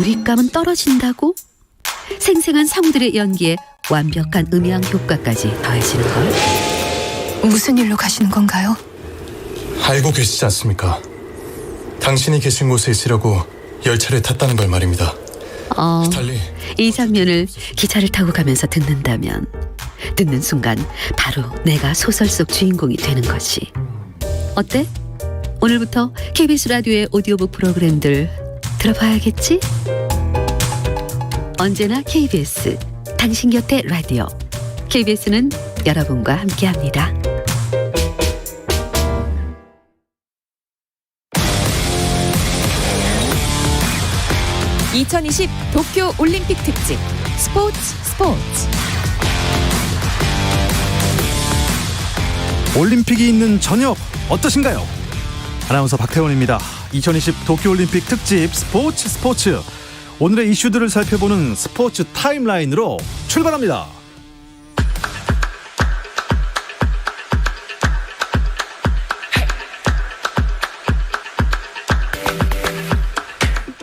유리감은 떨어진다고? 생생한 상우들의 연기에 완벽한 음향 효과까지 더해지는 걸. 무슨 일로 가시는 건가요? 알고 계시지 않습니까? 당신이 계신 곳에 있으려고 열차를 탔다는 걸 말입니다. 달리 이 장면을 기차를 타고 가면서 듣는다면 듣는 순간 바로 내가 소설 속 주인공이 되는 것이. 어때? 오늘부터 KBS 라디오의 오디오북 프로그램들 들어봐야겠지? 언제나 KBS, 당신 곁에 라디오. KBS는 여러분과 함께합니다. (2020) 도쿄 올림픽 특집 스포츠. 올림픽이 있는 저녁 어떠신가요? 아나운서 박태원입니다. 2020 도쿄올림픽 특집 스포츠. 오늘의 이슈들을 살펴보는 스포츠 타임라인으로 출발합니다.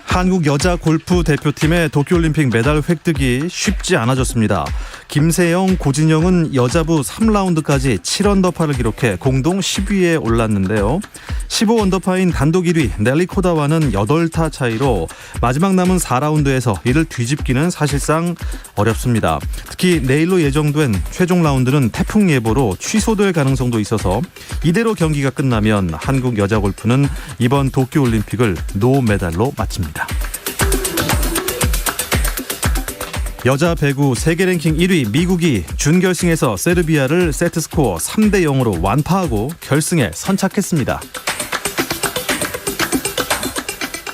한국 여자 골프 대표팀의 도쿄올림픽 메달 획득이 쉽지 않아졌습니다. 김세영, 고진영은 여자부 3라운드까지 7언더파를 기록해 공동 10위에 올랐는데요. 15언더파인 단독 1위 넬리 코다와는 8타 차이로 마지막 남은 4라운드에서 이를 뒤집기는 사실상 어렵습니다. 특히 내일로 예정된 최종 라운드는 태풍 예보로 취소될 가능성도 있어서 이대로 경기가 끝나면 한국 여자 골프는 이번 도쿄올림픽을 노메달로 마칩니다. 여자 배구 세계 랭킹 1위 미국이 준결승에서 세르비아를 세트스코어 3대0으로 완파하고 결승에 선착했습니다.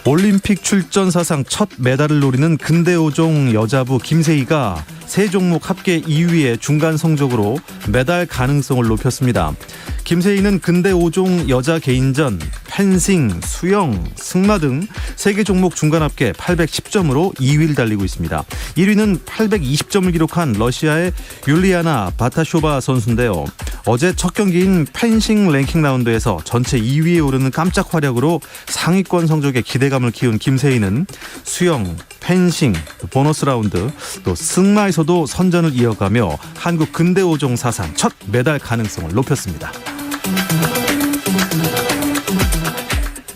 올림픽 출전 사상 첫 메달을 노리는 근대 5종 여자부 김세희가 세 종목 합계 2위의 중간 성적으로 메달 가능성을 높였습니다. 김세희는 근대 5종 여자 개인전, 펜싱, 수영, 승마 등 3개 종목 중간 합계 810점으로 2위를 달리고 있습니다. 1위는 820점을 기록한 러시아의 율리아나 바타쇼바 선수인데요. 어제 첫 경기인 펜싱 랭킹 라운드에서 전체 2위에 오르는 깜짝 활약으로 상위권 성적에 기대감을 키운 김세희는 수영, 펜싱, 보너스 라운드, 또 승마에서도 선전을 이어가며 한국 근대 5종 사상 첫 메달 가능성을 높였습니다.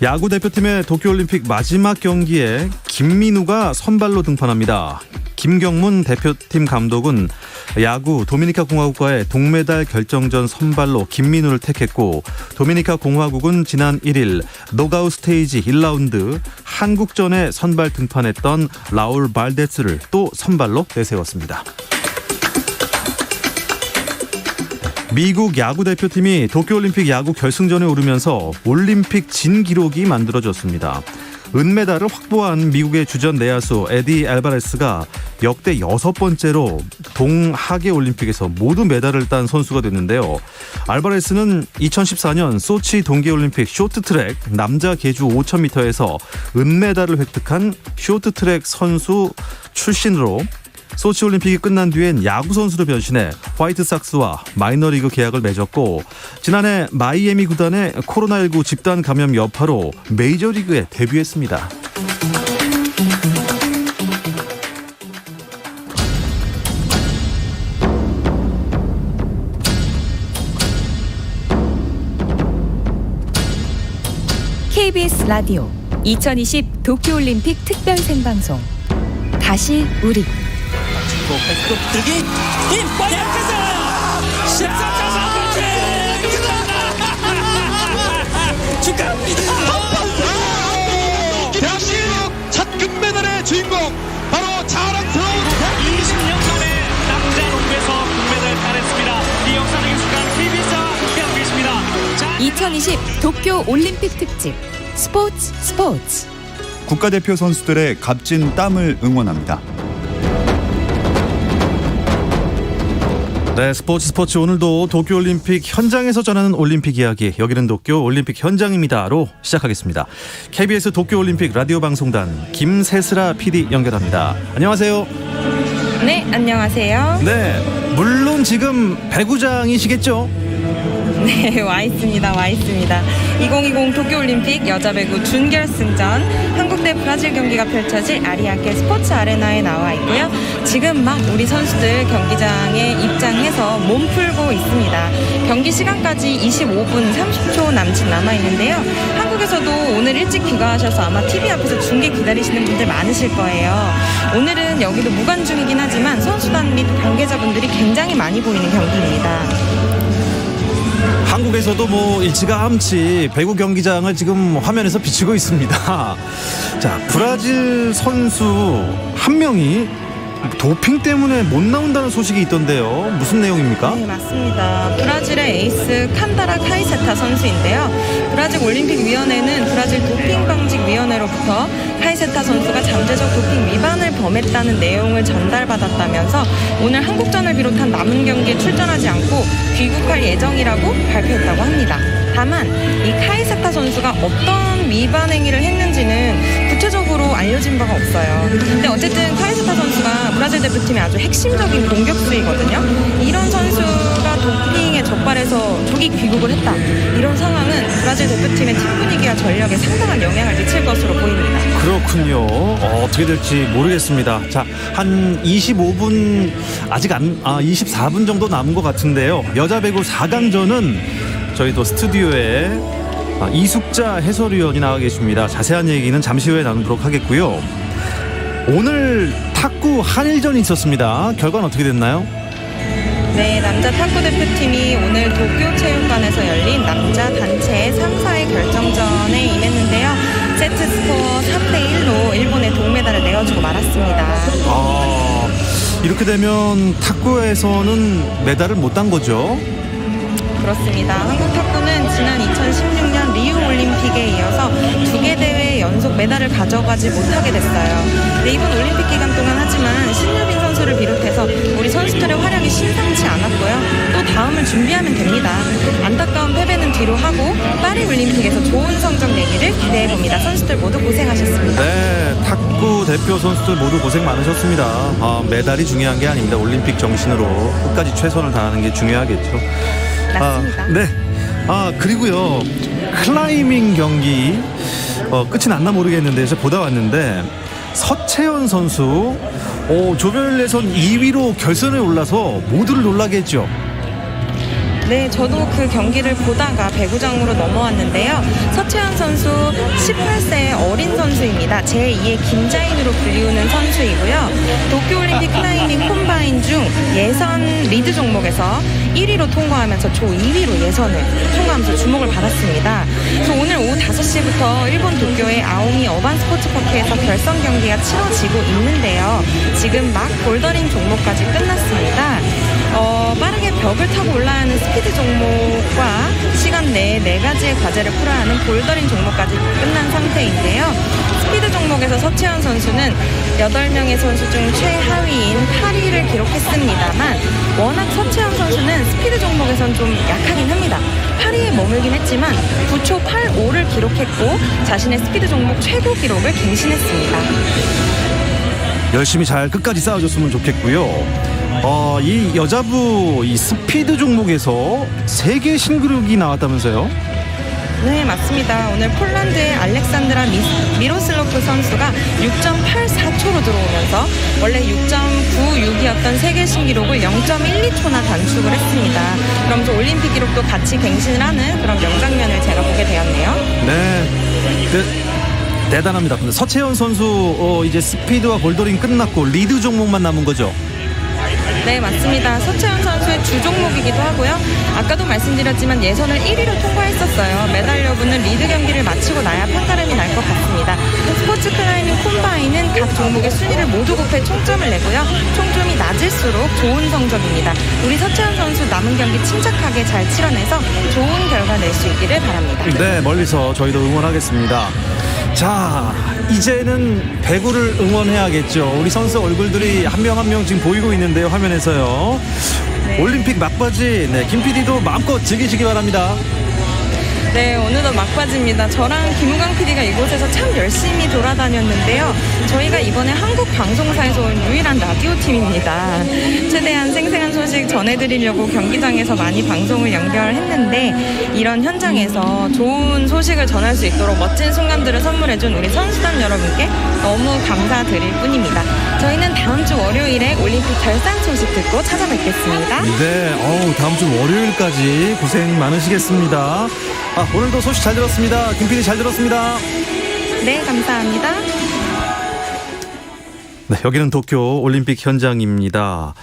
야구 대표팀의 도쿄올림픽 마지막 경기에 김민우가 선발로 등판합니다. 김경문 대표팀 감독은 야구 도미니카 공화국과의 동메달 결정전 선발로 김민우를 택했고, 도미니카 공화국은 지난 1일 노가웃 스테이지 1라운드 한국전에 선발 등판했던 라울 발데스를 또 선발로 내세웠습니다. 미국 야구 대표팀이 도쿄올림픽 야구 결승전에 오르면서 올림픽 진기록이 만들어졌습니다. 은메달을 확보한 미국의 주전 내야수 에디 알바레스가 역대 6번째로 동하계 올림픽에서 모두 메달을 딴 선수가 됐는데요. 알바레스는 2014년 소치 동계올림픽 쇼트트랙 남자 계주 5000m에서 은메달을 획득한 쇼트트랙 선수 출신으로 소치올림픽이 끝난 뒤엔 야구 선수로 변신해 화이트삭스와 마이너리그 계약을 맺었고, 지난해 마이애미 구단의 코로나19 집단 감염 여파로 메이저리그에 데뷔했습니다. KBS 라디오 2020 도쿄올림픽 특별 생방송 다시 우리. 백급 들기 힘 약해서 14.3번째 축하합니다. 대한민국 첫 금메달의 주인공 바로 자랑스러운 20년 만에 남자 농구에서 금메달 따냈습니다. 이 역사적인 순간 KBS와 함께하고 계십니다. 2020 도쿄 올림픽 특집 스포츠. 국가대표 선수들의 값진 땀을 응원합니다. 네, 스포츠 오늘도 도쿄올림픽 현장에서 전하는 올림픽 이야기, 여기는 도쿄 올림픽 현장입니다로 시작하겠습니다. KBS 도쿄올림픽 라디오 방송단 김세슬아 PD 연결합니다. 안녕하세요. 네, 안녕하세요. 네, 물론 지금 배구장이시겠죠? 네, 와 있습니다. 2020 도쿄올림픽 여자 배구 준결승전 한국 대 브라질 경기가 펼쳐질 아리아케 스포츠 아레나에 나와 있고요. 지금 막 우리 선수들 경기장에 입장해서 몸 풀고 있습니다. 경기 시간까지 25분 30초 남짓 남아 있는데요. 한국에서도 오늘 일찍 귀가하셔서 아마 TV 앞에서 중계 기다리시는 분들 많으실 거예요. 오늘은 여기도 무관중이긴 하지만 선수단 및 관계자분들이 굉장히 많이 보이는 경기입니다. 한국에서도 뭐 일찌감치 배구 경기장을 지금 화면에서 비추고 있습니다. 자, 브라질 선수 한 명이 도핑 때문에 못 나온다는 소식이 있던데요. 무슨 내용입니까? 네, 맞습니다. 브라질의 에이스 칸다라 카이세타 선수인데요. 브라질 올림픽위원회는 브라질 도핑방직위원회로부터 카이세타 선수가 잠재적 도핑 위반을 범했다는 내용을 전달받았다면서 오늘 한국전을 비롯한 남은 경기에 출전하지 않고 귀국할 예정이라고 발표했다고 합니다. 다만 이 카이세타 선수가 어떤 위반 행위를 했는지는 구체적으로 알려진 바가 없어요. 근데 어쨌든 카이세타 선수가 브라질 대표팀의 아주 핵심적인 공격수이거든요. 이런 선수가 도핑에 적발해서 조기 귀국을 했다. 이런 상황은 브라질 대표팀의 팀 분위기와 전력에 상당한 영향을 미칠 것으로 보입니다. 그렇군요. 어떻게 될지 모르겠습니다. 자, 한 25분 24분 정도 남은 것 같은데요. 여자 배구 4강전은 저희도 스튜디오에 이숙자 해설위원이 나와 계십니다. 자세한 얘기는 잠시 후에 나누도록 하겠고요. 오늘 탁구 한일전이 있었습니다. 결과는 어떻게 됐나요? 네, 남자 탁구 대표팀이 오늘 도쿄체육관에서 열린 남자 단체 3사의 결정전에 임했는데요. 세트 스코어 3대1로 일본에 동메달을 내어주고 말았습니다. 이렇게 되면 탁구에서는 메달을 못 딴 거죠? 그렇습니다. 한국 탁구는 지난 2016년 리우올림픽에 이어서 2개 대회 연속 메달을 가져가지 못하게 됐어요. 네, 이번 올림픽 기간 동안 하지만 신유빈 선수를 비롯해서 우리 선수들의 활약이 심상치 않았고요. 또 다음을 준비하면 됩니다. 안타까운 패배는 뒤로 하고 파리 올림픽에서 좋은 성적 내기를 기대해봅니다. 선수들 모두 고생하셨습니다. 네, 탁구 대표 선수들 모두 고생 많으셨습니다. 메달이 중요한 게 아닙니다. 올림픽 정신으로 끝까지 최선을 다하는 게 중요하겠죠. 맞습니다. 네. 그리고요, 클라이밍 경기 끝이 났나 모르겠는데 제가 보다 왔는데 서채연 선수 조별 예선 2위로 결선에 올라서 모두를 놀라게 했죠. 네, 저도 그 경기를 보다가 배구장으로 넘어왔는데요. 서채연 선수 18세의 어린 선수입니다. 제2의 김자인으로 불리우는 선수이고요. 도쿄올림픽 클라이밍 콤바인 중 예선 리드 종목에서 1위로 통과하면서 조 2위로 예선을 통과하면서 주목을 받았습니다. 그래서 오늘 오후 5시부터 일본 도쿄의 아오미 어반 스포츠파크에서 결선 경기가 치러지고 있는데요. 지금 막 볼더링 종목까지 끝났습니다. 빠르게 벽을 타고 올라야 하는 스피드 종목과 시간 내에 4가지의 과제를 풀어야 하는 볼더링 종목까지 끝난 상태인데요. 스피드 종목에서 서채연 선수는 8명의 선수 중 최하위인 8위를 기록했습니다만 워낙 서채연 선수는 스피드 종목에선 좀 약하긴 합니다. 8위에 머물긴 했지만 9초 85를 기록했고 자신의 스피드 종목 최고 기록을 갱신했습니다. 열심히 잘 끝까지 싸워줬으면 좋겠고요. 이 여자부 이 스피드 종목에서 세계 신기록이 나왔다면서요? 네, 맞습니다. 오늘 폴란드의 알렉산드라 미로슬로프 선수가 6.84초로 들어오면서 원래 6.96이었던 세계 신기록을 0.12초나 단축을 했습니다. 그러면서 올림픽 기록도 같이 갱신을 하는 그런 명장면을 제가 보게 되었네요. 네. 대단합니다. 근데 서채연 선수 이제 스피드와 볼더링 끝났고 리드 종목만 남은 거죠? 네, 맞습니다. 서채연 선수의 주 종목이기도 하고요. 아까도 말씀드렸지만 예선을 1위로 통과했었어요. 메달 여부는 리드 경기를 마치고 나야 판가름이 날 것 같습니다. 스포츠 클라이밍 콤바인은 각 종목의 순위를 모두 곱해 총점을 내고요. 총점이 낮을수록 좋은 성적입니다. 우리 서채연 선수 남은 경기 침착하게 잘 치러내서 좋은 결과 낼 수 있기를 바랍니다. 네, 멀리서 저희도 응원하겠습니다. 자, 이제는 배구를 응원해야겠죠. 우리 선수 얼굴들이 한 명 한 명 지금 보이고 있는데요, 화면에서요. 네. 올림픽 막바지, 김PD도 마음껏 즐기시기 바랍니다. 네, 오늘도 막바지입니다. 저랑 김우강 PD가 이곳에서 참 열심히 돌아다녔는데요. 저희가 이번에 한국 방송사에서 온 유일한 라디오 팀입니다. 최대한 생생한 소식 전해드리려고 경기장에서 많이 방송을 연결했는데 이런 현장에서 좋은 소식을 전할 수 있도록 멋진 순간들을 선물해준 우리 선수단 여러분께 너무 감사드릴 뿐입니다. 저희는 다음 주 월요일에 올림픽 결산 소식 듣고 찾아뵙겠습니다. 네, 다음 주 월요일까지 고생 많으시겠습니다. 오늘도 소식 잘 들었습니다. 김 PD 잘 들었습니다. 네, 감사합니다. 네, 여기는 도쿄 올림픽 현장입니다.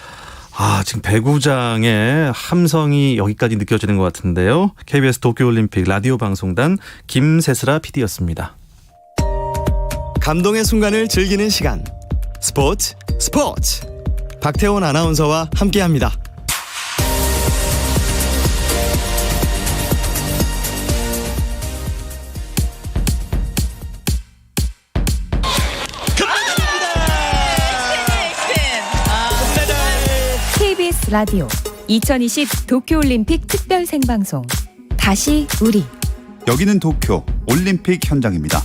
지금 배구장의 함성이 여기까지 느껴지는 것 같은데요. KBS 도쿄올림픽 라디오 방송단 김세슬아 PD였습니다. 감동의 순간을 즐기는 시간. 스포츠. 박태원 아나운서와 함께합니다. KBS 라디오 2020 도쿄올림픽 특별 생방송 다시 우리. 여기는 도쿄 올림픽 현장입니다.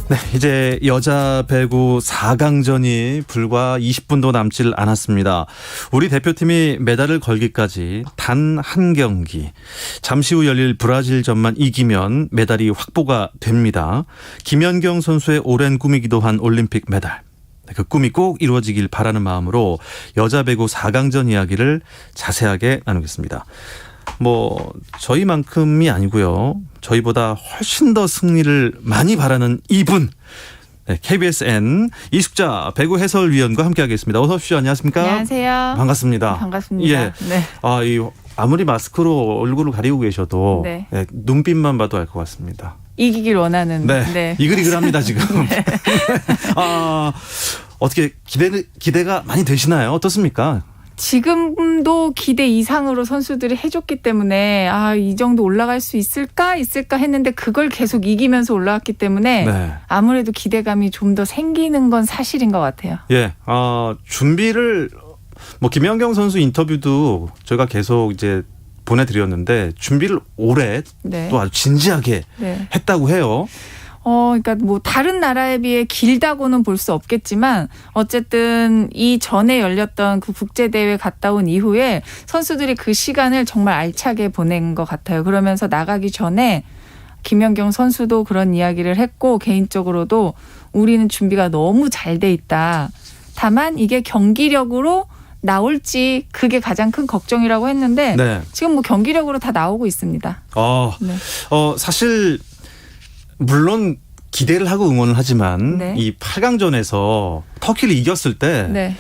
네, 이제 여자 배구 4강전이 불과 20분도 남질 않았습니다. 우리 대표팀이 메달을 걸기까지 단 한 경기. 잠시 후 열릴 브라질전만 이기면 메달이 확보가 됩니다. 김연경 선수의 오랜 꿈이기도 한 올림픽 메달. 그 꿈이 꼭 이루어지길 바라는 마음으로 여자 배구 4강전 이야기를 자세하게 나누겠습니다. 저희만큼이 아니고요. 저희보다 훨씬 더 승리를 많이 바라는 이분. 네, KBSN 이숙자 배구 해설위원과 함께하겠습니다. 어서 오십시오. 안녕하십니까? 안녕하세요. 반갑습니다. 반갑습니다. 예. 네. 아무리 마스크로 얼굴을 가리고 계셔도 네. 눈빛만 봐도 알 것 같습니다. 이기길 원하는. 네. 이글이글합니다 지금. 네. 어떻게 기대가 많이 되시나요? 어떻습니까? 지금도 기대 이상으로 선수들이 해줬기 때문에 이 정도 올라갈 수 있을까 했는데 그걸 계속 이기면서 올라왔기 때문에 네. 아무래도 기대감이 좀 더 생기는 건 사실인 것 같아요. 예, 준비를 김연경 선수 인터뷰도 저희가 계속 이제 보내드렸는데 준비를 오래 네. 또 아주 진지하게 네. 했다고 해요. 그러니까 다른 나라에 비해 길다고는 볼 수 없겠지만 어쨌든 이 전에 열렸던 그 국제대회 갔다 온 이후에 선수들이 그 시간을 정말 알차게 보낸 것 같아요. 그러면서 나가기 전에 김연경 선수도 그런 이야기를 했고 개인적으로도 우리는 준비가 너무 잘 돼 있다. 다만 이게 경기력으로 나올지 그게 가장 큰 걱정이라고 했는데 네. 지금 경기력으로 다 나오고 있습니다. 네. 사실 물론 기대를 하고 응원을 하지만 네. 이 8강전에서 터키를 이겼을 때 네.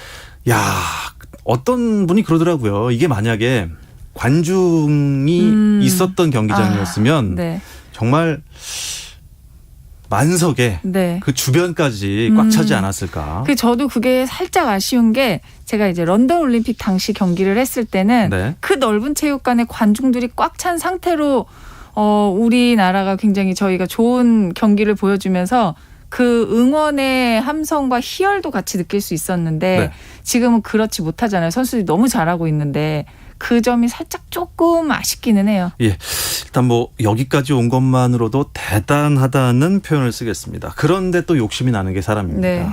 어떤 분이 그러더라고요. 이게 만약에 관중이 있었던 경기장이었으면 네. 정말 만석에 네. 그 주변까지 꽉 차지 않았을까. 저도 그게 살짝 아쉬운 게 제가 이제 런던 올림픽 당시 경기를 했을 때는 네. 그 넓은 체육관에 관중들이 꽉 찬 상태로 우리나라가 굉장히 저희가 좋은 경기를 보여주면서 그 응원의 함성과 희열도 같이 느낄 수 있었는데 네. 지금은 그렇지 못하잖아요. 선수들이 너무 잘하고 있는데 그 점이 살짝 조금 아쉽기는 해요. 예, 일단 여기까지 온 것만으로도 대단하다는 표현을 쓰겠습니다. 그런데 또 욕심이 나는 게 사람입니다. 네.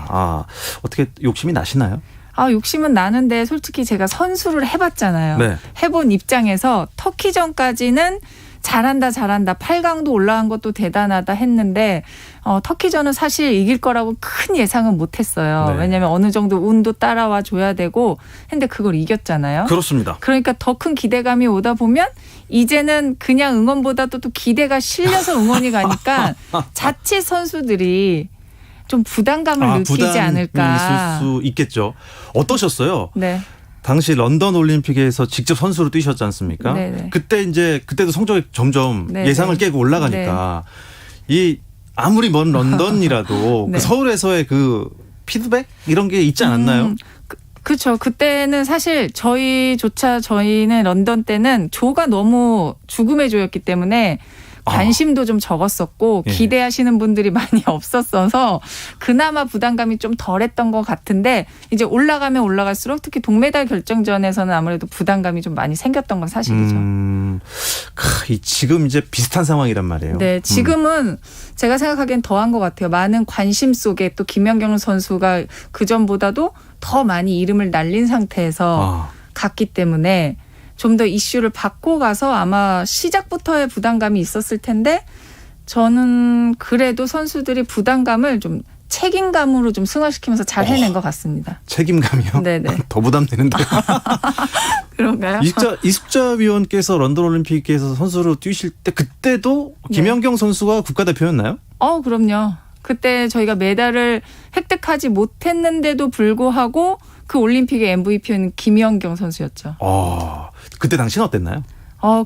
어떻게 욕심이 나시나요? 욕심은 나는데 솔직히 제가 선수를 해봤잖아요. 네. 해본 입장에서 터키전까지는 잘한다 8강도 올라간 것도 대단하다 했는데 터키전은 사실 이길 거라고 큰 예상은 못했어요. 네. 왜냐하면 어느 정도 운도 따라와 줘야 되고 했는데 그걸 이겼잖아요. 그렇습니다. 그러니까 더 큰 기대감이 오다 보면 이제는 그냥 응원보다도 또 기대가 실려서 응원이 가니까 자칫 선수들이 좀 부담감을 느끼지 않을까. 있을 수 있겠죠. 어떠셨어요? 네. 당시 런던 올림픽에서 직접 선수로 뛰셨지 않습니까? 네네. 그때도 성적이 점점 네네. 예상을 깨고 올라가니까 아무리 먼 런던이라도 네. 그 서울에서의 그 피드백 이런 게 있지 않았나요? 그렇죠. 그때는 사실 저희는 런던 때는 조가 너무 죽음의 조였기 때문에 관심도 좀 적었었고 예. 기대하시는 분들이 많이 없었어서 그나마 부담감이 좀 덜했던 것 같은데 이제 올라가면 올라갈수록 특히 동메달 결정전에서는 아무래도 부담감이 좀 많이 생겼던 건 사실이죠. 지금 이제 비슷한 상황이란 말이에요. 네, 지금은 제가 생각하기엔 더한 것 같아요. 많은 관심 속에 또 김연경 선수가 그전보다도 더 많이 이름을 날린 상태에서 갔기 때문에 좀 더 이슈를 받고 가서 아마 시작부터의 부담감이 있었을 텐데 저는 그래도 선수들이 부담감을 좀 책임감으로 좀 승화시키면서 잘 해낸 것 같습니다. 책임감이요? 네네. 더 부담되는데요. 그런가요? 이숙자 위원께서 런던 올림픽에서 선수로 뛰실 때 그때도 김연경 선수가 국가대표였나요? 그럼요. 그때 저희가 메달을 획득하지 못했는데도 불구하고 그 올림픽의 MVP는 김연경 선수였죠. 그때 당시는 어땠나요?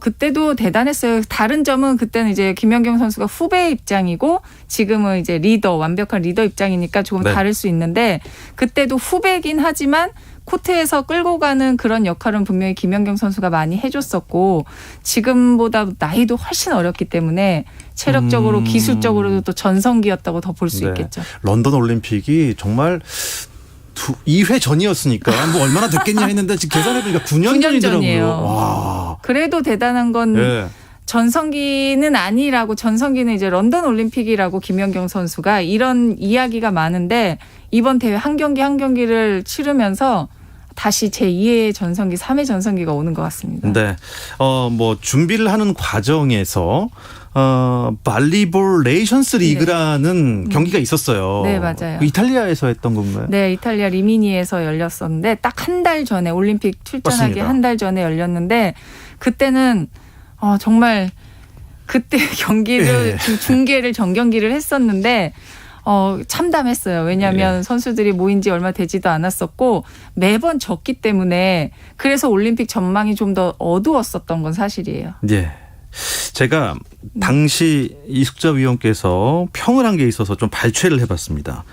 그때도 대단했어요. 다른 점은 그때는 이제 김연경 선수가 후배 입장이고 지금은 이제 완벽한 리더 입장이니까 조금 네. 다를 수 있는데 그때도 후배긴 하지만 코트에서 끌고 가는 그런 역할은 분명히 김연경 선수가 많이 해줬었고 지금보다 나이도 훨씬 어렸기 때문에 체력적으로 기술적으로도 또 전성기였다고 더 볼 수 있겠죠. 런던 올림픽이 정말 2회 전이었으니까 뭐 얼마나 됐겠냐 했는데 지금 계산해보니까 9년 전이더라고요. 전이에요. 와. 그래도 대단한 건 예. 전성기는 아니라고 전성기는 이제 런던 올림픽이라고 김연경 선수가 이런 이야기가 많은데 이번 대회 한 경기 한 경기를 치르면서 다시 제2의 전성기, 3회 전성기가 오는 것 같습니다. 네. 뭐 준비를 하는 과정에서 발리볼 레이션스 리그라는 경기가 있었어요. 네, 맞아요. 이탈리아에서 했던 건가요? 네, 이탈리아 리미니에서 열렸었는데 딱 한 달 전에 올림픽 출전하기 맞습니다. 한 달 전에 열렸는데 그때는 정말 그때 경기를 중계를 정경기를 했었는데 참담했어요. 왜냐하면 선수들이 모인 지 얼마 되지도 않았었고 매번 졌기 때문에 그래서 올림픽 전망이 좀 더 어두웠었던 건 사실이에요. 네. 제가 당시 이숙자 위원께서 평을 한 게 있어서 좀 발췌를 해봤습니다.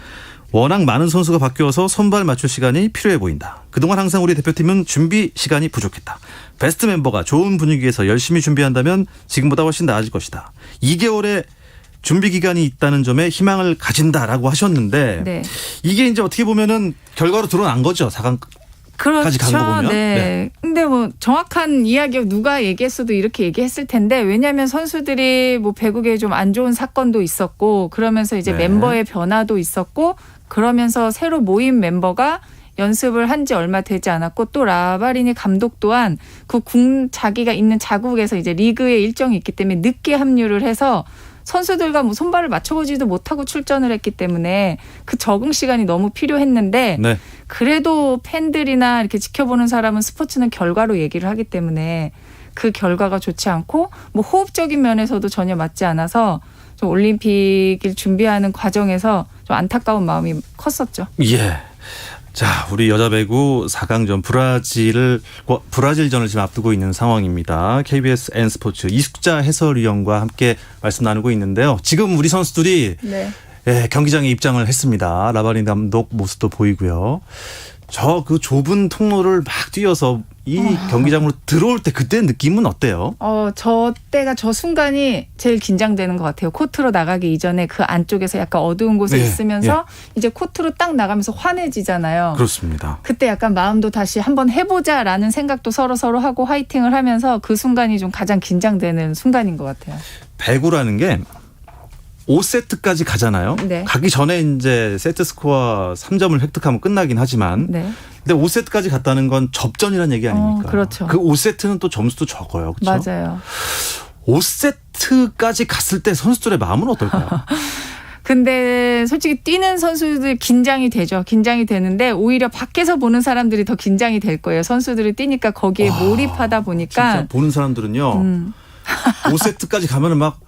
워낙 많은 선수가 바뀌어서 선발 맞출 시간이 필요해 보인다. 그동안 항상 우리 대표팀은 준비 시간이 부족했다. 베스트 멤버가 좋은 분위기에서 열심히 준비한다면 지금보다 훨씬 나아질 것이다. 2개월의 준비 기간이 있다는 점에 희망을 가진다라고 하셨는데 네. 이게 이제 어떻게 보면은 결과로 드러난 거죠. 4강까지 간 거 보면. 네. 근데 뭐 정확한 이야기가 누가 얘기했어도 이렇게 얘기했을 텐데 왜냐하면 선수들이 뭐 배구계에 좀 안 좋은 사건도 있었고 그러면서 이제 멤버의 변화도 있었고 그러면서 새로 모인 멤버가 연습을 한 지 얼마 되지 않았고 또 라바리니 감독 또한 자기가 있는 자국에서 이제 리그에 일정이 있기 때문에 늦게 합류를 해서 선수들과 뭐 손발을 맞춰보지도 못하고 출전을 했기 때문에 그 적응 시간이 너무 필요했는데 네. 그래도 팬들이나 이렇게 지켜보는 사람은 스포츠는 결과로 얘기를 하기 때문에 그 결과가 좋지 않고 뭐 호흡적인 면에서도 전혀 맞지 않아서 좀 올림픽을 준비하는 과정에서 좀 안타까운 마음이 컸었죠. 예. 자, 우리 여자 배구 4강전 브라질전을 지금 앞두고 있는 상황입니다. KBS N스포츠 이숙자 해설위원과 함께 말씀 나누고 있는데요. 지금 우리 선수들이 경기장에 입장을 했습니다. 라바린 감독 모습도 보이고요. 저 그 좁은 통로를 막 뛰어서 이 경기장으로 들어올 때 그때 느낌은 어때요? 저 순간이 제일 긴장되는 것 같아요. 코트로 나가기 이전에 그 안쪽에서 약간 어두운 곳에 있으면서 이제 코트로 딱 나가면서 환해지잖아요. 그렇습니다. 그때 약간 마음도 다시 한번 해보자라는 생각도 서로 하고 화이팅을 하면서 그 순간이 좀 가장 긴장되는 순간인 것 같아요. 배구라는 게 5세트까지 가잖아요. 네. 가기 전에 이제 세트 스코어 3점을 획득하면 끝나긴 하지만 네. 근데 5세트까지 갔다는 건 접전이라는 얘기 아닙니까? 그렇죠. 그 5세트는 또 점수도 적어요. 그렇죠? 맞아요. 5세트까지 갔을 때 선수들의 마음은 어떨까요? 근데 솔직히 뛰는 선수들 긴장이 되죠. 긴장이 되는데 오히려 밖에서 보는 사람들이 더 긴장이 될 거예요. 선수들이 뛰니까 거기에 몰입하다 보니까. 진짜 보는 사람들은요. 5세트까지 가면은 막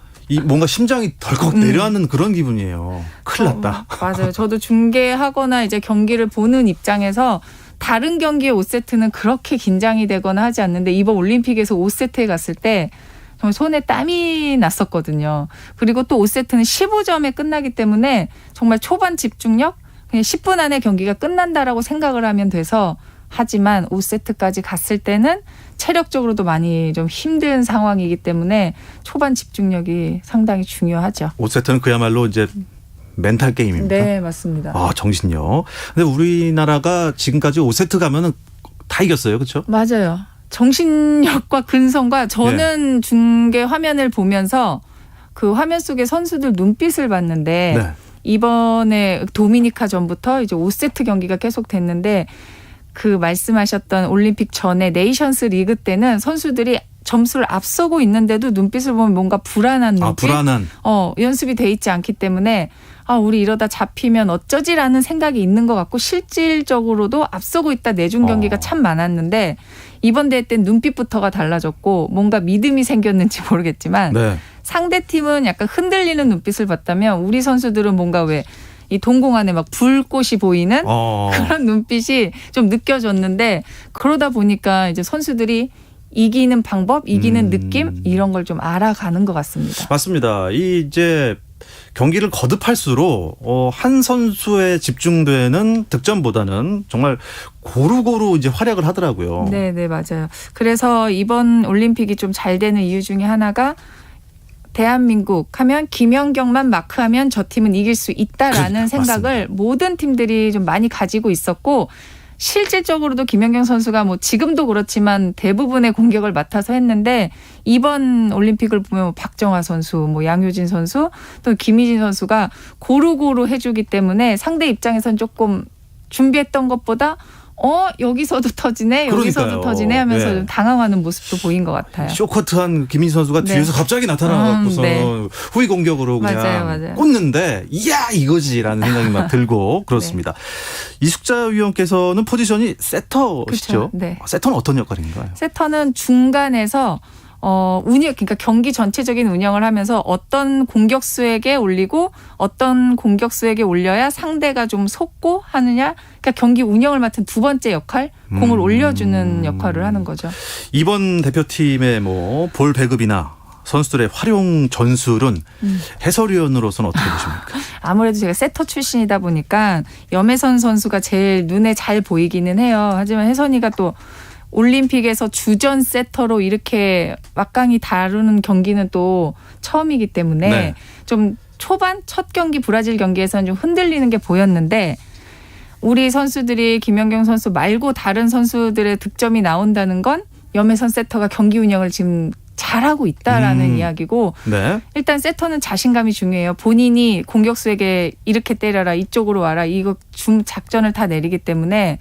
뭔가 심장이 덜컥 내려앉는 그런 기분이에요. 큰일 났다. 맞아요. 저도 중계하거나 이제 경기를 보는 입장에서 다른 경기의 5세트는 그렇게 긴장이 되거나 하지 않는데 이번 올림픽에서 5세트에 갔을 때 정말 손에 땀이 났었거든요. 그리고 또 5세트는 15점에 끝나기 때문에 정말 초반 집중력 그냥 10분 안에 경기가 끝난다라고 생각을 하면 돼서 하지만 5세트까지 갔을 때는 체력적으로도 많이 좀 힘든 상황이기 때문에 초반 집중력이 상당히 중요하죠. 5세트는 그야말로 이제 멘탈 게임입니다. 네, 맞습니다. 아, 정신력. 근데 우리나라가 지금까지 5세트 가면은 다 이겼어요. 그렇죠? 맞아요. 정신력과 근성과 저는 중계 화면을 보면서 그 화면 속에 선수들 눈빛을 봤는데 네. 이번에 도미니카 전부터 이제 5세트 경기가 계속 됐는데 그 말씀하셨던 올림픽 전에 네이션스 리그 때는 선수들이 점수를 앞서고 있는데도 눈빛을 보면 뭔가 불안한 눈빛. 아, 불안한. 연습이 돼 있지 않기 때문에 우리 이러다 잡히면 어쩌지라는 생각이 있는 것 같고 실질적으로도 앞서고 있다 내준 경기가 참 많았는데 이번 대회 땐 눈빛부터가 달라졌고 뭔가 믿음이 생겼는지 모르겠지만 네. 상대팀은 약간 흔들리는 눈빛을 봤다면 우리 선수들은 뭔가 왜 이 동공 안에 막 불꽃이 보이는 그런 눈빛이 좀 느껴졌는데 그러다 보니까 이제 선수들이 이기는 방법, 이기는 느낌 이런 걸 좀 알아가는 것 같습니다. 맞습니다. 이 이제 경기를 거듭할수록 한 선수에 집중되는 득점보다는 정말 고루고루 이제 활약을 하더라고요. 네, 맞아요. 그래서 이번 올림픽이 좀 잘 되는 이유 중에 하나가 대한민국 하면 김연경만 마크하면 저 팀은 이길 수 있다라는 생각을 모든 팀들이 좀 많이 가지고 있었고 실질적으로도 김연경 선수가 뭐 지금도 그렇지만 대부분의 공격을 맡아서 했는데 이번 올림픽을 보면 박정아 선수, 뭐 양효진 선수, 또 김희진 선수가 고루고루 해주기 때문에 상대 입장에서는 조금 준비했던 것보다 여기서도 터지네, 여기서도 그러니까요. 터지네 하면서 네. 좀 당황하는 모습도 보인 것 같아요. 쇼커트한 김민지 선수가 네. 뒤에서 갑자기 나타나갖고서 후위 공격으로 그냥 맞아요. 꽂는데 이야 이거지라는 생각이 막 들고 그렇습니다. 이숙자 위원께서는 포지션이 세터시죠? 그렇죠. 네. 세터는 어떤 역할인가요? 세터는 중간에서 그러니까 경기 전체적인 운영을 하면서 어떤 공격수에게 올리고 어떤 공격수에게 올려야 상대가 좀 속고 하느냐. 그러니까 경기 운영을 맡은 두 번째 역할, 공을 올려주는 역할을 하는 거죠. 이번 대표팀의 뭐 볼 배급이나 선수들의 활용 전술은 해설위원으로서는 어떻게 보십니까? 아무래도 제가 세터 출신이다 보니까 염혜선 선수가 제일 눈에 잘 보이기는 해요. 하지만 혜선이가 또 올림픽에서 주전 세터로 이렇게 막강히 다루는 경기는 또 처음이기 때문에 네. 좀 초반 첫 경기 브라질 경기에서는 좀 흔들리는 게 보였는데 우리 선수들이 김연경 선수 말고 다른 선수들의 득점이 나온다는 건 염혜선 세터가 경기 운영을 지금 잘하고 있다라는 이야기고 네. 일단 세터는 자신감이 중요해요. 본인이 공격수에게 이렇게 때려라, 이쪽으로 와라, 이거 작전을 다 내리기 때문에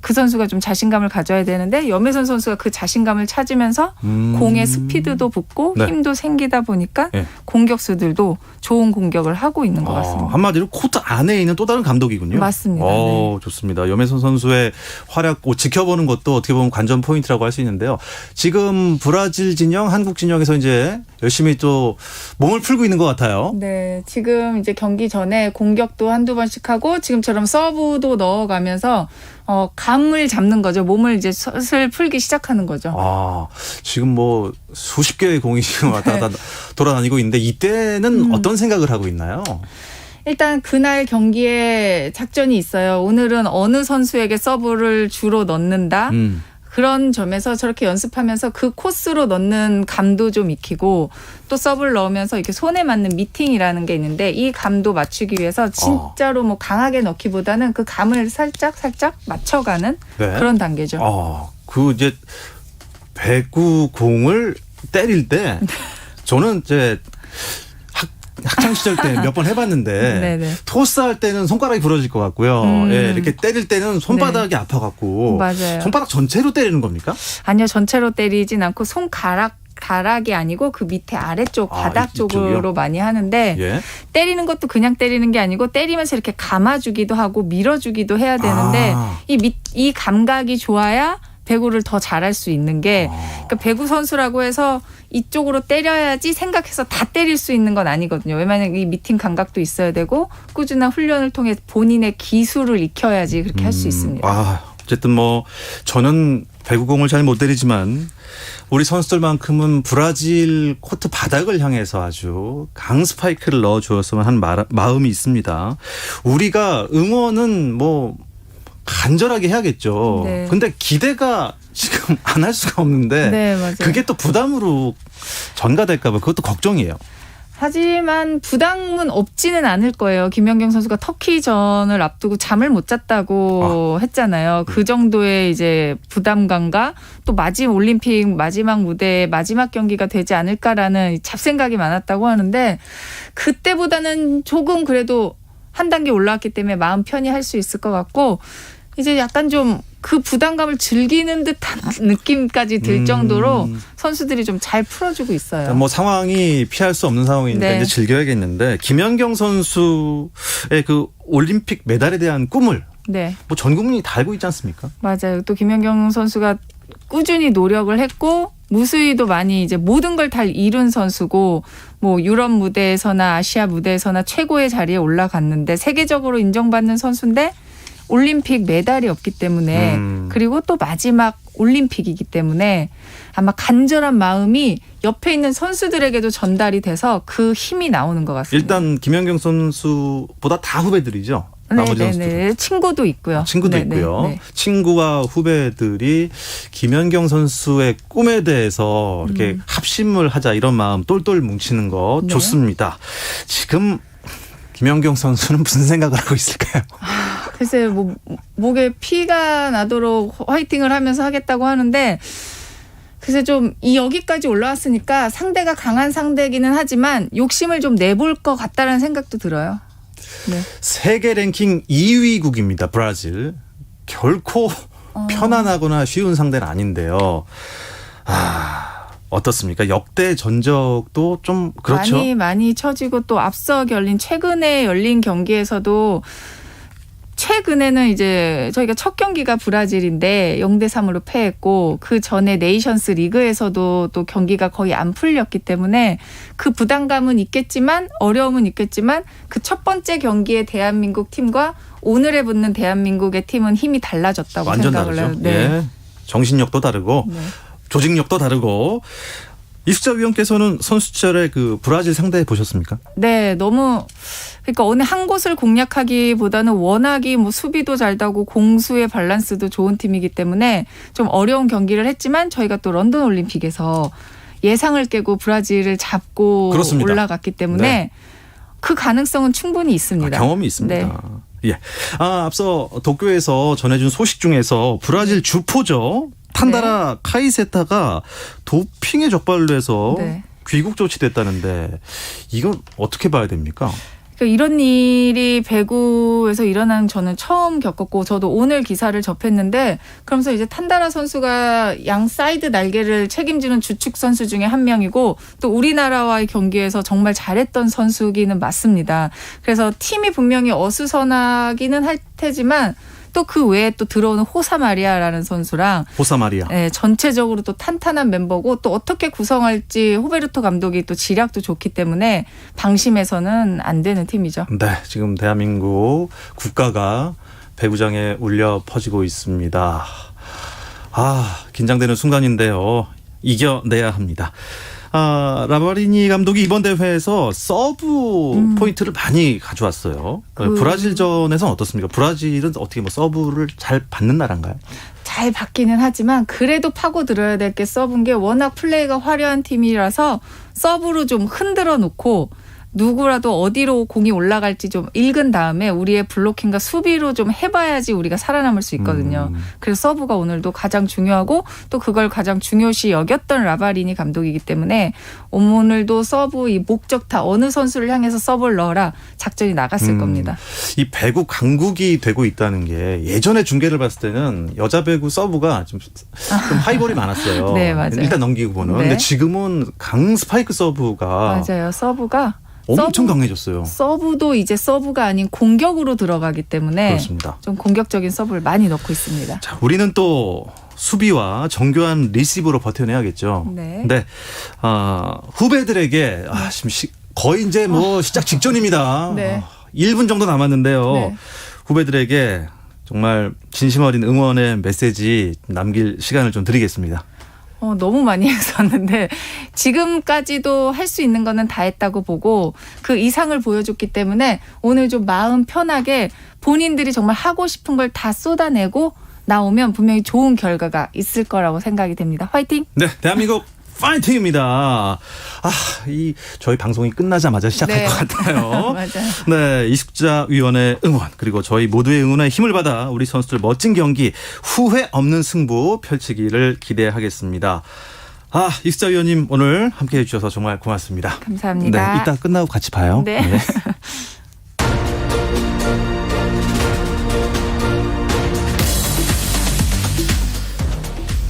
그 선수가 좀 자신감을 가져야 되는데 염혜선 선수가 그 자신감을 찾으면서 공의 스피드도 붙고 네. 힘도 생기다 보니까 네. 공격수들도 좋은 공격을 하고 있는 것 같습니다. 한마디로 코트 안에 있는 또 다른 감독이군요. 맞습니다. 네. 좋습니다. 염혜선 선수의 활약 지켜보는 것도 어떻게 보면 관전 포인트라고 할 수 있는데요. 지금 브라질 진영, 한국 진영에서 이제 열심히 또 몸을 풀고 있는 것 같아요. 네, 지금 이제 경기 전에 공격도 한두 번씩 하고 지금처럼 서브도 넣어가면서 감을 잡는 거죠. 몸을 이제 슬슬 풀기 시작하는 거죠. 지금 뭐 수십 개의 공이 지금 왔다 갔다 돌아다니고 있는데 이때는 어떤 생각을 하고 있나요? 일단 그날 경기에 작전이 있어요. 오늘은 어느 선수에게 서브를 주로 넣는다. 그런 점에서 저렇게 연습하면서 그 코스로 넣는 감도 좀 익히고 또 서브를 넣으면서 이렇게 손에 맞는 미팅이라는 게 있는데 이 감도 맞추기 위해서 진짜로 뭐 강하게 넣기보다는 그 감을 살짝 맞춰가는 네. 그런 단계죠. 그 이제 배구 공을 때릴 때 저는 이제 학창 시절 때 몇 번 해봤는데 네네. 토스할 때는 손가락이 부러질 것 같고요. 이렇게 때릴 때는 손바닥이 아파갖고 맞아요. 손바닥 전체로 때리는 겁니까? 아니요, 전체로 때리진 않고 손가락이 아니고 그 밑에 아래쪽 바닥 쪽으로 이쪽이요? 많이 하는데 예. 때리는 것도 그냥 때리는 게 아니고 때리면서 이렇게 감아주기도 하고 밀어주기도 해야 되는데 이 감각이 좋아야 배구를 더 잘할 수 있는 게 그러니까 배구 선수라고 해서 이쪽으로 때려야지 생각해서 다 때릴 수 있는 건 아니거든요. 왜냐하면 이 미팅 감각도 있어야 되고 꾸준한 훈련을 통해 본인의 기술을 익혀야지 그렇게 할 수 있습니다. 어쨌든 뭐 저는 배구공을 잘 못 때리지만 우리 선수들만큼은 브라질 코트 바닥을 향해서 아주 강 스파이크를 넣어주었으면 하는 마음이 있습니다. 우리가 응원은 뭐 간절하게 해야겠죠. 네. 근데 기대가 지금 안 할 수가 없는데 네, 맞아요. 그게 또 부담으로 전가될까 봐 그것도 걱정이에요. 하지만 부담은 없지는 않을 거예요. 김연경 선수가 터키전을 앞두고 잠을 못 잤다고 했잖아요. 그 정도의 이제 부담감과 또 올림픽 마지막 무대 마지막 경기가 되지 않을까라는 잡생각이 많았다고 하는데 그때보다는 조금 그래도 한 단계 올라왔기 때문에 마음 편히 할 수 있을 것 같고 이제 약간 좀 그 부담감을 즐기는 듯한 느낌까지 들 정도로 선수들이 좀 잘 풀어주고 있어요. 뭐 상황이 피할 수 없는 상황이니까 네. 이제 즐겨야겠는데 김연경 선수의 그 올림픽 메달에 대한 꿈을 네. 뭐 전 국민이 다 알고 있지 않습니까? 맞아요. 또 김연경 선수가 꾸준히 노력을 했고 무수히도 많이 이제 모든 걸 다 이룬 선수고 뭐 유럽 무대에서나 아시아 무대에서나 최고의 자리에 올라갔는데 세계적으로 인정받는 선수인데 올림픽 메달이 없기 때문에 그리고 또 마지막 올림픽이기 때문에 아마 간절한 마음이 옆에 있는 선수들에게도 전달이 돼서 그 힘이 나오는 것 같습니다. 일단 김연경 선수보다 다 후배들이죠. 나머지 선수들. 네. 친구도 있고요. 친구도 네네. 있고요. 네. 친구와 후배들이 김연경 선수의 꿈에 대해서 이렇게 합심을 하자 이런 마음 똘똘 뭉치는 거 네. 좋습니다. 지금 김연경 선수는 무슨 생각을 하고 있을까요? 글쎄 뭐 목에 피가 나도록 화이팅을 하면서 하겠다고 하는데 글쎄 좀 여기까지 올라왔으니까 상대가 강한 상대이기는 하지만 욕심을 좀 내볼 것 같다는 생각도 들어요. 네. 세계 랭킹 2위국입니다. 브라질. 결코 편안하거나 쉬운 상대는 아닌데요. 어떻습니까? 역대 전적도 좀 그렇죠. 많이 처지고 또 앞서 최근에 열린 경기에서도 최근에는 이제 저희가 첫 경기가 브라질인데 0대3으로 패했고 그 전에 네이션스 리그에서도 또 경기가 거의 안 풀렸기 때문에 그 부담감은 있겠지만 어려움은 있겠지만 그 첫 번째 경기의 대한민국 팀과 오늘에 붙는 대한민국의 팀은 힘이 달라졌다고 완전 생각을 해요. 다르죠. 네. 예. 정신력도 다르고 네. 조직력도 다르고. 이숙자 위원께서는 선수 시절에 그 브라질 상대 보셨습니까? 네, 그러니까 어느 한 곳을 공략하기보다는 워낙이 뭐 수비도 잘 다고 공수의 밸런스도 좋은 팀이기 때문에 좀 어려운 경기를 했지만 저희가 또 런던 올림픽에서 예상을 깨고 브라질을 잡고 그렇습니다. 올라갔기 때문에 네. 그 가능성은 충분히 있습니다. 경험이 있습니다. 네. 예. 앞서 도쿄에서 전해준 소식 중에서 브라질 주포죠. 탄다라 카이세타가 도핑에 적발을 해서 네. 귀국 조치됐다는데 이건 어떻게 봐야 됩니까? 그러니까 이런 일이 배구에서 일어나는 저는 처음 겪었고 저도 오늘 기사를 접했는데 그러면서 이제 탄다라 선수가 양 사이드 날개를 책임지는 주축 선수 중에 한 명이고 또 우리나라와의 경기에서 정말 잘했던 선수기는 맞습니다. 그래서 팀이 분명히 어수선하기는 할 테지만 또 그 외에 또 들어오는 호사마리아라는 선수랑 호사마리아. 네, 전체적으로 또 탄탄한 멤버고 또 어떻게 구성할지 호베르토 감독이 또 지략도 좋기 때문에 방심해서는 안 되는 팀이죠. 네, 지금 대한민국 국가가 배구장에 울려 퍼지고 있습니다. 긴장되는 순간인데요. 이겨내야 합니다. 라바리니 감독이 이번 대회에서 서브 포인트를 많이 가져왔어요. 브라질전에서는 어떻습니까? 브라질은 어떻게 뭐 서브를 잘 받는 나라인가요? 잘 받기는 하지만 그래도 파고들어야 될 게 서브인 게 워낙 플레이가 화려한 팀이라서 서브로 좀 흔들어 놓고 누구라도 어디로 공이 올라갈지 좀 읽은 다음에 우리의 블로킹과 수비로 좀 해봐야지 우리가 살아남을 수 있거든요. 그래서 서브가 오늘도 가장 중요하고 또 그걸 가장 중요시 여겼던 라바리니 감독이기 때문에 오늘도 서브 이 목적타 어느 선수를 향해서 서브를 넣어라 작전이 나갔을 겁니다. 이 배구 강국이 되고 있다는 게 예전에 중계를 봤을 때는 여자 배구 서브가 좀 하이볼이 많았어요. 네, 맞아요. 일단 넘기고 보는. 네. 근데 지금은 강 스파이크 서브가 맞아요. 서브가 엄청 강해졌어요. 서브도 이제 서브가 아닌 공격으로 들어가기 때문에 그렇습니다. 좀 공격적인 서브를 많이 넣고 있습니다. 자, 우리는 또 수비와 정교한 리시브로 버텨내야겠죠. 네. 후배들에게 지금 거의 이제 뭐 시작 직전입니다. 네. 1분 정도 남았는데요. 네. 후배들에게 정말 진심 어린 응원의 메시지 남길 시간을 좀 드리겠습니다. 너무 많이 했었는데 지금까지도 할 수 있는 거는 다 했다고 보고 그 이상을 보여줬기 때문에 오늘 좀 마음 편하게 본인들이 정말 하고 싶은 걸 다 쏟아내고 나오면 분명히 좋은 결과가 있을 거라고 생각이 됩니다. 화이팅! 네, 대한민국 파이팅입니다. 저희 방송이 끝나자마자 시작할 네. 것 같아요. 맞아요. 네, 이숙자 위원의 응원 그리고 저희 모두의 응원에 힘을 받아 우리 선수들 멋진 경기 후회 없는 승부 펼치기를 기대하겠습니다. 이숙자 위원님 오늘 함께해 주셔서 정말 고맙습니다. 감사합니다. 네, 이따 끝나고 같이 봐요. 네.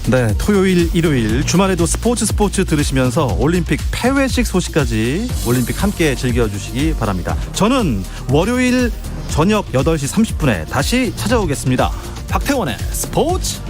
네, 토요일, 일요일 주말에도 스포츠 들으시면서 올림픽 폐회식 소식까지 올림픽 함께 즐겨주시기 바랍니다. 저는 월요일 저녁 8시 30분에 다시 찾아오겠습니다. 박태원의 스포츠